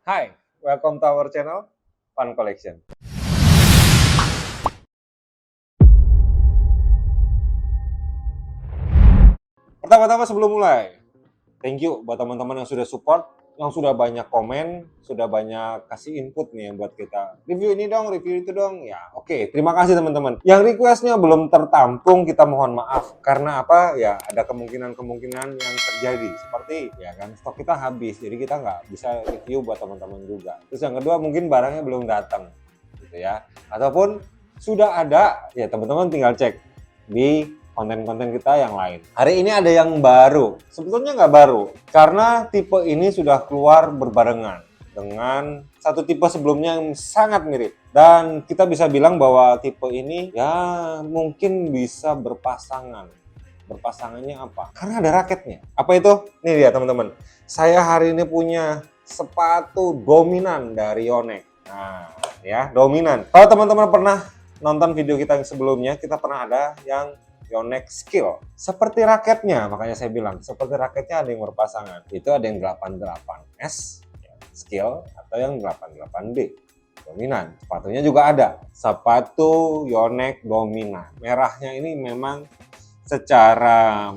Hi, welcome to our channel, Fun Collection. Pertama-tama sebelum mulai, thank you buat teman-teman yang sudah support, yang sudah banyak komen, sudah banyak kasih input nih buat kita. Review ini dong, review itu dong. Ya, oke. Terima kasih teman-teman. Yang requestnya belum tertampung, kita mohon maaf. Karena apa? Ya, ada kemungkinan-kemungkinan yang terjadi. Seperti, ya kan, stok kita habis. Jadi kita nggak bisa review buat teman-teman juga. Terus yang kedua, mungkin barangnya belum datang. Gitu ya. Ataupun sudah ada, ya teman-teman tinggal cek di konten-konten kita yang lain. Hari ini ada yang baru. Sebetulnya nggak baru, karena tipe ini sudah keluar berbarengan dengan satu tipe sebelumnya yang sangat mirip. Dan kita bisa bilang bahwa tipe ini ya mungkin bisa berpasangan. Berpasangannya apa? Karena ada raketnya. Apa itu? Nih lihat teman-teman. Saya hari ini punya sepatu dominan dari Yonex. Nah, ya dominan. Kalau teman-teman pernah nonton video kita yang sebelumnya, kita pernah ada yang Yonex Skill. Seperti raketnya, makanya saya bilang, seperti raketnya ada yang berpasangan. Itu ada yang 88S, ya, Skill, atau yang 88D, dominan. Sepatunya juga ada, sepatu Yonex dominan. Merahnya ini memang secara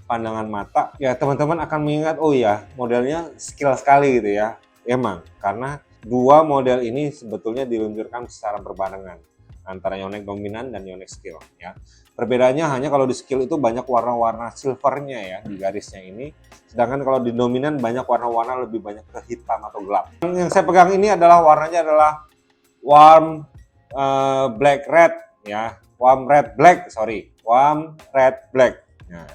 pandangan mata, ya teman-teman akan mengingat, oh ya, modelnya Skill sekali gitu ya. Emang, karena dua model ini sebetulnya diluncurkan secara berbarengan antara Yonex dominan dan Yonex Skill ya. Perbedaannya hanya kalau di Skill itu banyak warna-warna silvernya ya di garisnya ini, sedangkan kalau di dominan banyak warna-warna lebih banyak ke hitam atau gelap. Yang saya pegang ini adalah warnanya adalah warm black red ya, warm red black Nah,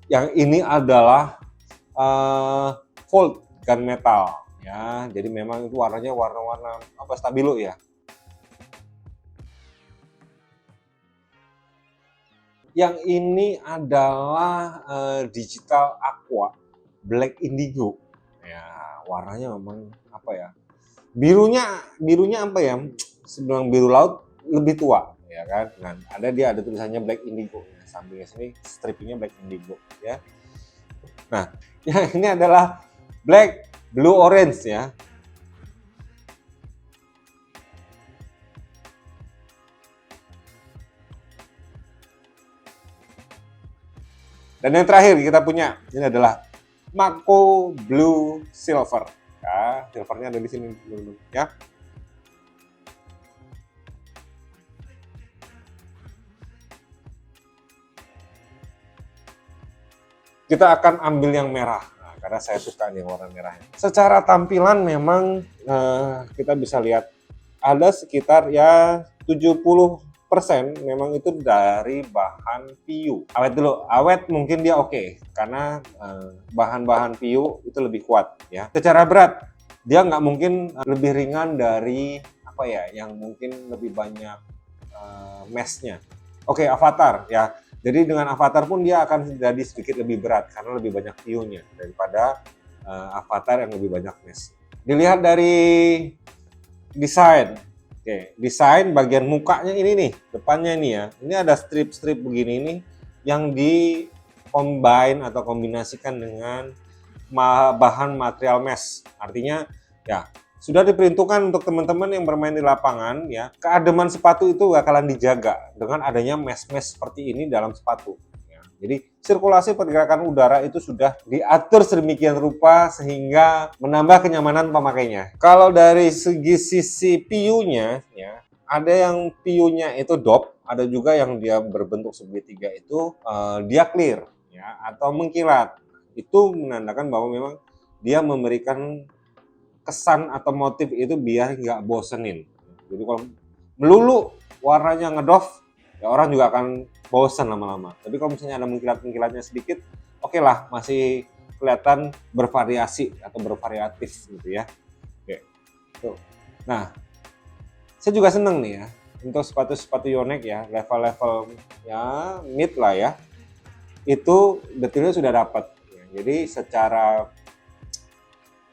yang ini adalah fold gunmetal ya, jadi memang itu warnanya warna-warna apa stabilo ya. Yang ini adalah digital aqua black indigo. Ya, warnanya memang apa ya? Birunya apa ya? Sebelum biru laut lebih tua, ya kan? Nah, ada tulisannya black indigo. Nah, sampingnya sini stripingnya black indigo, ya. Nah, yang ini adalah black blue orange ya. Dan yang terakhir kita punya ini adalah Mako Blue Silver. Ya, silvernya ada di sini dulu ya. Kita akan ambil yang merah. Nah, karena saya suka nih warna merahnya. Secara tampilan memang kita bisa lihat ada sekitar ya 70% memang itu dari bahan PU. Awet dulu, awet mungkin dia oke, karena bahan-bahan PU itu lebih kuat ya. Secara berat, dia nggak mungkin lebih ringan dari apa ya, yang mungkin lebih banyak meshnya. Oke, Avatar ya. Jadi dengan Avatar pun dia akan jadi sedikit lebih berat karena lebih banyak PU-nya daripada Avatar yang lebih banyak mesh. Dilihat dari desain. Oke, desain bagian mukanya ini nih, depannya ini ya. Ini ada strip-strip begini nih yang di combine atau kombinasikan dengan bahan material mesh. Artinya ya sudah diperuntukkan untuk teman-teman yang bermain di lapangan ya. Keademan sepatu itu bakalan dijaga dengan adanya mesh-mesh seperti ini dalam sepatu. Jadi sirkulasi pergerakan udara itu sudah diatur sedemikian rupa sehingga menambah kenyamanan pemakainya. Kalau dari sisi PU-nya, ya, ada yang PU-nya itu dop, ada juga yang dia berbentuk segitiga itu dia clear, ya, atau mengkilat. Itu menandakan bahwa memang dia memberikan kesan atau motif itu biar nggak bosenin. Jadi kalau melulu warnanya ngedoff, ya orang juga akan bosan lama-lama. Tapi kalau misalnya ada mengkilat-mengkilatnya sedikit, oke lah, masih kelihatan bervariasi atau bervariatif gitu ya. Oke. Tuh. Nah, saya juga seneng nih ya untuk sepatu-sepatu Yonex ya, level-level ya mid lah ya. Itu detailnya sudah dapat. Jadi secara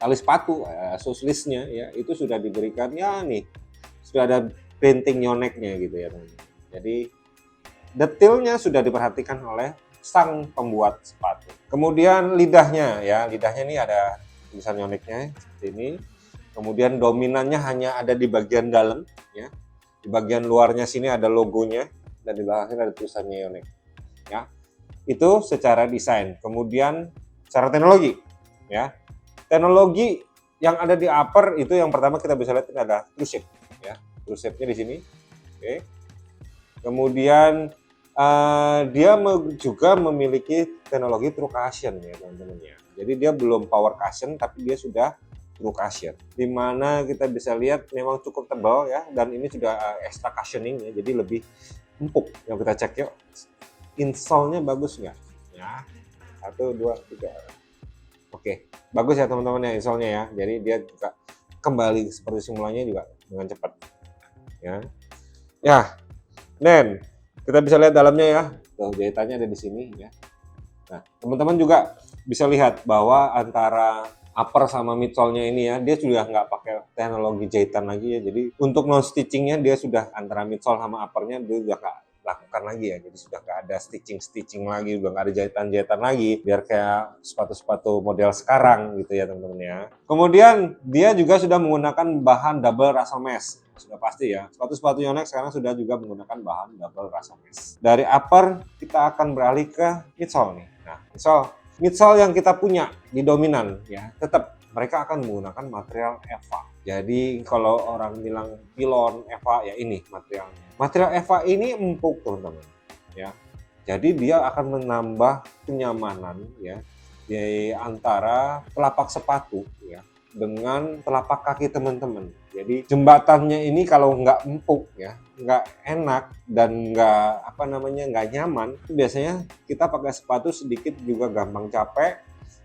tali sepatu, suslisnya ya itu sudah diberikan ya nih, sudah ada printing Yonex-nya gitu ya teman-teman. Jadi detailnya sudah diperhatikan oleh sang pembuat sepatu. Kemudian lidahnya ya, lidahnya ini ada tulisan Yonex-nya seperti ini. Kemudian dominannya hanya ada di bagian dalam, ya. Di bagian luarnya sini ada logonya dan di belakangnya ada tulisannya Yonex, ya. Itu secara desain. Kemudian secara teknologi, ya. Teknologi yang ada di upper itu yang pertama kita bisa lihat ini ada true shape, ya. True shape-nya di sini. Oke. Kemudian dia juga memiliki teknologi true cushion ya teman-teman ya. Jadi dia belum power cushion tapi dia sudah true cushion. Dimana kita bisa lihat memang cukup tebal ya dan ini sudah extra cushioning ya jadi lebih empuk. Yang kita cek yuk. Insole-nya bagus nggak? Ya. 1, 2, 3. Oke, bagus ya teman-teman ya insole-nya ya. Jadi dia juga kembali seperti semulanya juga dengan cepat. Ya. Ya. Dan kita bisa lihat dalamnya ya. Tuh jahitannya ada di sini ya. Nah, teman-teman juga bisa lihat bahwa antara upper sama midsole-nya ini ya, dia sudah nggak pakai teknologi jahitan lagi ya. Jadi untuk non stitchingnya dia sudah antara midsole sama uppernya dia udah nggak lakukan lagi ya. Jadi sudah nggak ada stitching lagi, udah nggak ada jahitan lagi. Biar kayak sepatu-sepatu model sekarang gitu ya teman-teman ya. Kemudian dia juga sudah menggunakan bahan double Russell mesh. Sudah pasti ya, sepatu-sepatu Yonex sekarang sudah juga menggunakan bahan double Russell mesh. Dari upper kita akan beralih ke midsole nih. Nah, midsole yang kita punya di dominan ya, tetap mereka akan menggunakan material EVA. Jadi kalau orang bilang pilon EVA ya ini materialnya. Material EVA ini empuk teman-teman ya. Jadi dia akan menambah kenyamanan ya di antara telapak sepatu ya dengan telapak kaki teman-teman. Jadi jembatannya ini kalau nggak empuk ya, nggak enak dan nggak nyaman, biasanya kita pakai sepatu sedikit juga gampang capek,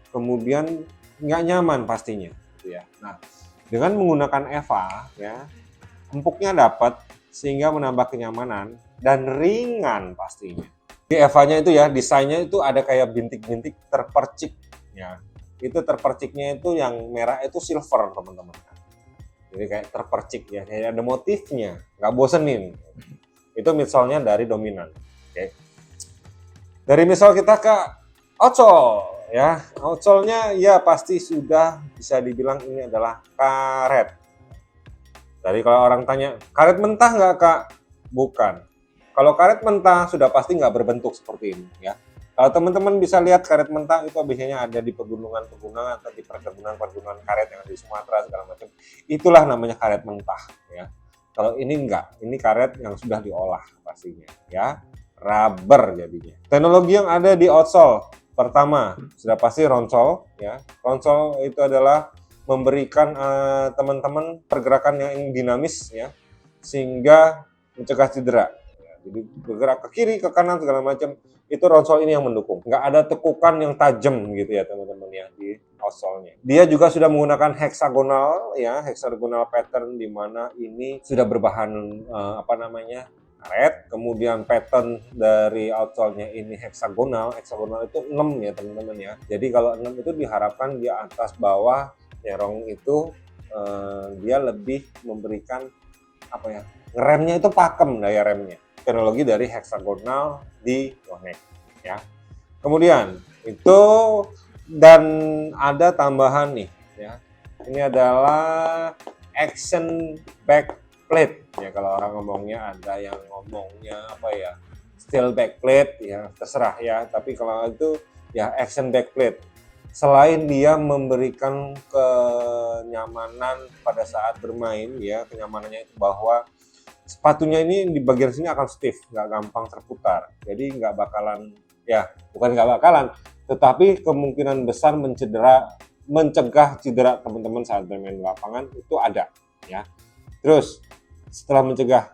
kemudian nggak nyaman pastinya, gitu ya. Nah, dengan menggunakan EVA ya, empuknya dapat sehingga menambah kenyamanan dan ringan pastinya. Di EVA-nya itu ya, desainnya itu ada kayak bintik-bintik terpercik ya. Itu terperciknya itu yang merah itu silver teman-teman. Jadi kayak terpercik ya, kayak ada motifnya, nggak bosenin. Itu midsole-nya dari dominan. Oke. Dari midsole kita ke outsole ya. Outsole-nya ya pasti sudah bisa dibilang ini adalah karet. Tadi kalau orang tanya, karet mentah nggak Kak? Bukan. Kalau karet mentah sudah pasti nggak berbentuk seperti ini ya. Kalau teman-teman bisa lihat karet mentah itu biasanya ada di pegunungan-pegunungan atau di perkebunan-perkebunan karet yang ada di Sumatera segala macam. Itulah namanya karet mentah ya. Kalau ini enggak, ini karet yang sudah diolah pastinya ya. Rubber jadinya. Teknologi yang ada di outsole pertama sudah pasti ronsole ya. Ronsole itu adalah memberikan teman-teman pergerakan yang dinamis ya sehingga mencegah cedera. Jadi bergerak ke kiri, ke kanan segala macam. Itu ronsole ini yang mendukung. Nggak ada tekukan yang tajam gitu ya teman-teman ya di outsole-nya. Dia juga sudah menggunakan hexagonal ya, hexagonal pattern di mana ini sudah berbahan karet. Kemudian pattern dari outsole-nya ini hexagonal. Hexagonal itu 6 ya teman-teman ya. Jadi kalau 6 itu diharapkan di atas bawah nyerong itu dia lebih memberikan ngeremnya itu pakem daya remnya. Teknologi dari hexagonal di Yonex ya. Kemudian itu dan ada tambahan nih ya. Ini adalah action back plate ya, kalau orang ngomongnya, ada yang ngomongnya steel back plate ya, terserah ya, tapi kalau itu ya action back plate. Selain dia memberikan kenyamanan pada saat bermain ya, kenyamanannya itu bahwa sepatunya ini di bagian sini akan stiff, nggak gampang terputar. Jadi bukan nggak bakalan, tetapi kemungkinan besar mencegah cedera teman-teman saat bermain di lapangan itu ada ya. Terus setelah mencegah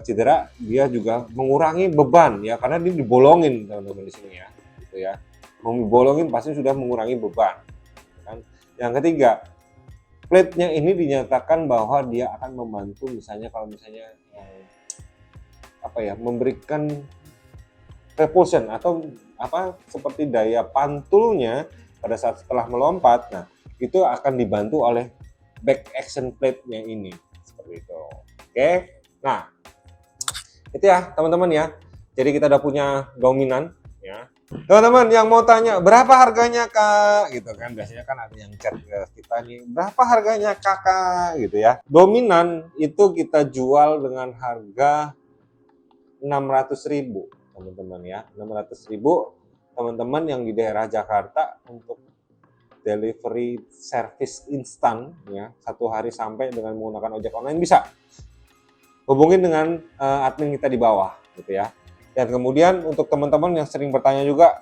cedera, dia juga mengurangi beban ya, karena dia dibolongin teman-teman di sini ya, gitu ya. Mau dibolongin pasti sudah mengurangi beban. Kan? Yang ketiga, plate-nya ini dinyatakan bahwa dia akan membantu misalnya memberikan repulsion atau seperti daya pantulnya pada saat setelah melompat. Nah, itu akan dibantu oleh back action plate-nya ini seperti itu. Oke. Nah, itu ya teman-teman ya. Jadi kita udah punya dominan ya. Teman-teman yang mau tanya, berapa harganya Kak? Gitu kan, biasanya kan ada yang chat ke kita nih, berapa harganya Kakak? Gitu ya. Dominan itu kita jual dengan harga 600.000, teman-teman ya. 600.000, teman-teman yang di daerah Jakarta untuk delivery service instan ya, 1 hari sampai dengan menggunakan ojek online bisa. Hubungin dengan admin kita di bawah gitu ya. Dan kemudian untuk teman-teman yang sering bertanya juga,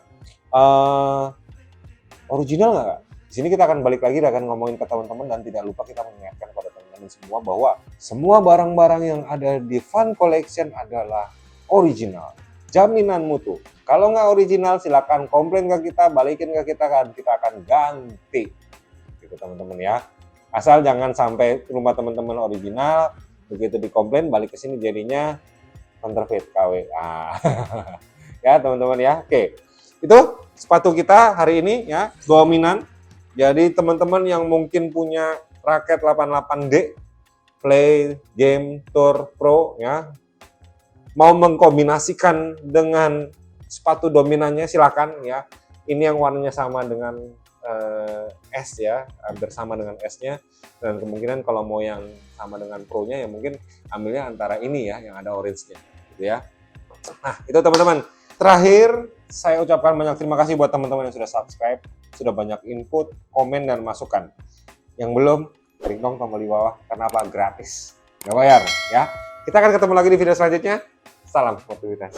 original nggak Kak? Di sini kita akan balik lagi, akan ngomongin ke teman-teman, dan tidak lupa kita mengingatkan kepada teman-teman semua bahwa semua barang-barang yang ada di Fun Collection adalah original, jaminan mutu. Kalau nggak original silakan komplain ke kita, balikin ke kita kan, kita akan ganti. Gitu teman-teman ya. Asal jangan sampai rumah teman-teman original, begitu dikomplain balik ke sini jadinya counterfeit KW. Ya teman-teman ya. Oke. Itu sepatu kita hari ini ya, dominan. Jadi teman-teman yang mungkin punya raket 88D Play Game Tour Pro ya, mau mengkombinasikan dengan sepatu dominannya silakan ya. Ini yang warnanya sama dengan S ya, hampir sama dengan S-nya, dan kemungkinan kalau mau yang sama dengan Pro-nya ya mungkin ambilnya antara ini ya yang ada orange-nya gitu ya. Nah, itu teman-teman. Terakhir, saya ucapkan banyak terima kasih buat teman-teman yang sudah subscribe, sudah banyak input, komen, dan masukan. Yang belum, klik dong tombol di bawah, karena apa? Gratis, nggak bayar ya. Kita akan ketemu lagi di video selanjutnya. Salam sportivitas.